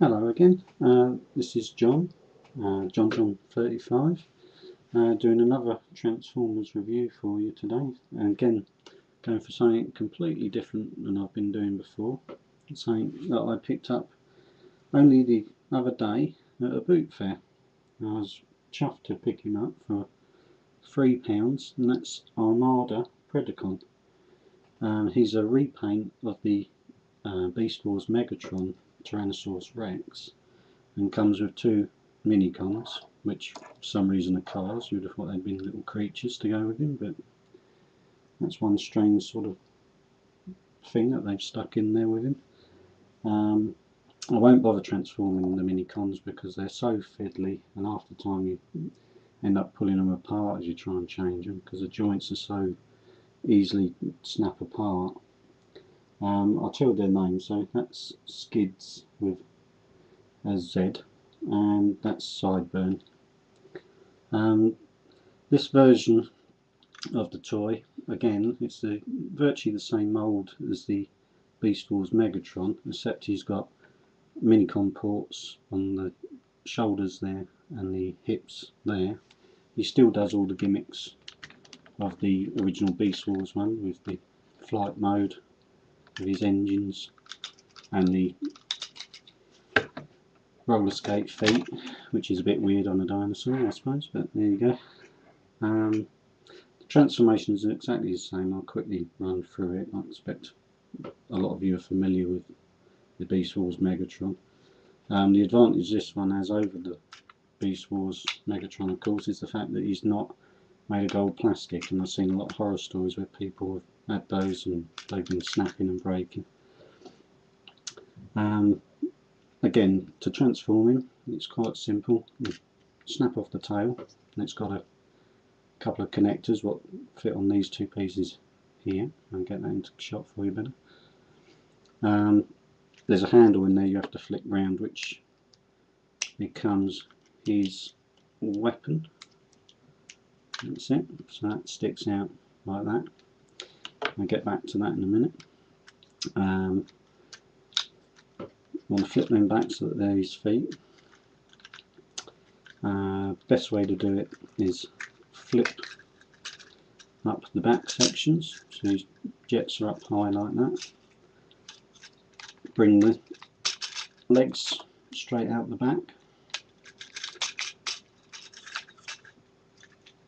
Hello again, this is John, John 35, doing another Transformers review for you today, and again going for something completely different than I've been doing before, something that I picked up only the other day at a boot fair. I was chuffed to pick him up for £3, and that's Armada Predacon. He's a repaint of the Beast Wars Megatron Tyrannosaurus Rex, and comes with two mini-cons, which for some reason are cars. You would have thought they'd been little creatures to go with him, but that's one strange sort of thing that they've stuck in there with him. I won't bother transforming the mini-cons because they're so fiddly, and half the time you end up pulling them apart as you try and change them because the joints are so easily snap apart. I'll tell you their names. So that's Skids with a Z, and that's Sideburn. This version of the toy, again, it's virtually the same mould as the Beast Wars Megatron, except he's got minicon ports on the shoulders there and the hips there. He still does all the gimmicks of the original Beast Wars one, with the flight mode of his engines and the roller skate feet, which is a bit weird on a dinosaur, I suppose, but there you go. The transformation is exactly the same. I'll quickly run through it. I expect a lot of you are familiar with the Beast Wars Megatron. The advantage this one has over the Beast Wars Megatron, of course, is the fact that he's not made of gold plastic, and I've seen a lot of horror stories where people have had those and they've been snapping and breaking. Again, to transform him, it's quite simple. You snap off the tail, and it's got a couple of connectors what fit on these two pieces here. I'll get that into shot for you better. There's a handle in there you have to flick round, which becomes his weapon. That's it, so that sticks out like that. I'll get back to that in a minute. I want to flip them back so that they're his feet. Best way to do it is flip up the back sections, so his jets are up high like that. Bring the legs straight out the back,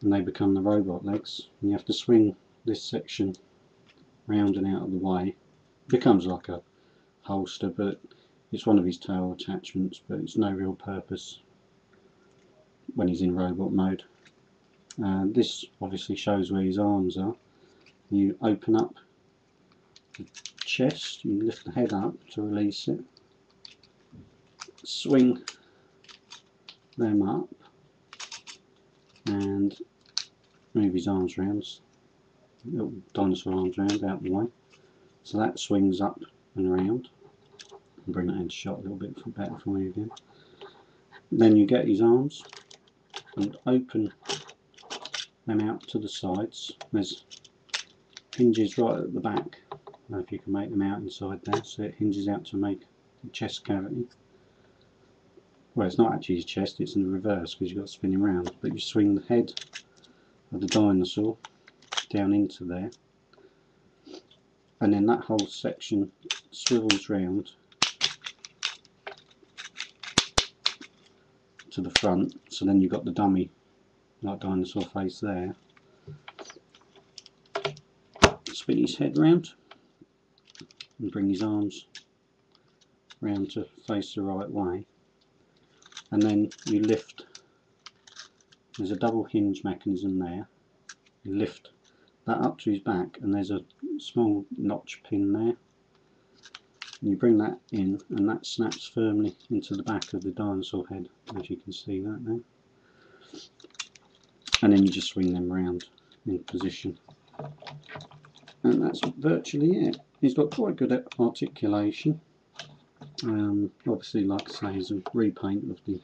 and they become the robot legs. And you have to swing this section round and out of the way. It becomes like a holster, but it's one of his tail attachments, but it's no real purpose when he's in robot mode. This obviously shows where his arms are. You open up the chest, you lift the head up to release it, swing them up and move his arms round, little dinosaur arms round out the way, so that swings up and around. And bring that into shot a little bit better for you again. Then you get his arms and open them out to the sides. There's hinges right at the back. I don't know if you can make them out inside there, so it hinges out to make a chest cavity. Well, it's not actually his chest, it's in the reverse because you've got to spin him around, but you swing the head of the dinosaur down into there, and then that whole section swivels round to the front, so then you've got the dummy like dinosaur face there. Spin his head round and bring his arms round to face the right way, and then you lift. There's a double hinge mechanism there. You lift that up to his back, and there's a small notch pin there, and you bring that in, and that snaps firmly into the back of the dinosaur head, as you can see that there. And then you just swing them round in position, and that's virtually it. He's got quite good articulation. Obviously, like I say, he's a repaint of the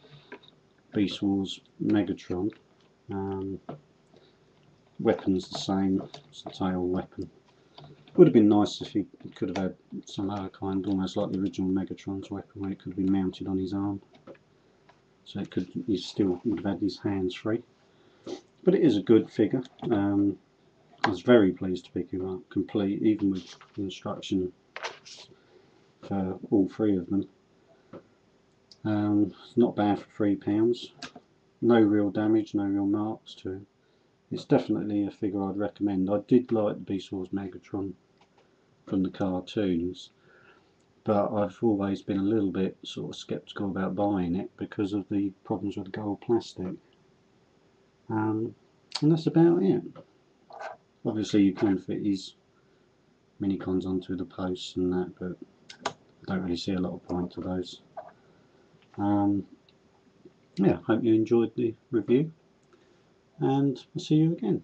Beast Wars Megatron. Weapon's the same, it's the tail weapon. Would have been nice if he could have had some other kind, almost like the original Megatron's weapon, where it could have been mounted on his arm. So it could, he still would have had his hands free. But it is a good figure. I was very pleased to pick him up, complete, even with instruction for all three of them. It's not bad for £3. No real damage, no real marks to him. It's definitely a figure I'd recommend. I did like the Beast Wars Megatron from the cartoons, but I've always been a little bit sort of sceptical about buying it because of the problems with the gold plastic. And that's about it. Obviously you can fit his minicons onto the posts and that, but I don't really see a lot of point to those. Yeah, hope you enjoyed the review, and I'll see you again.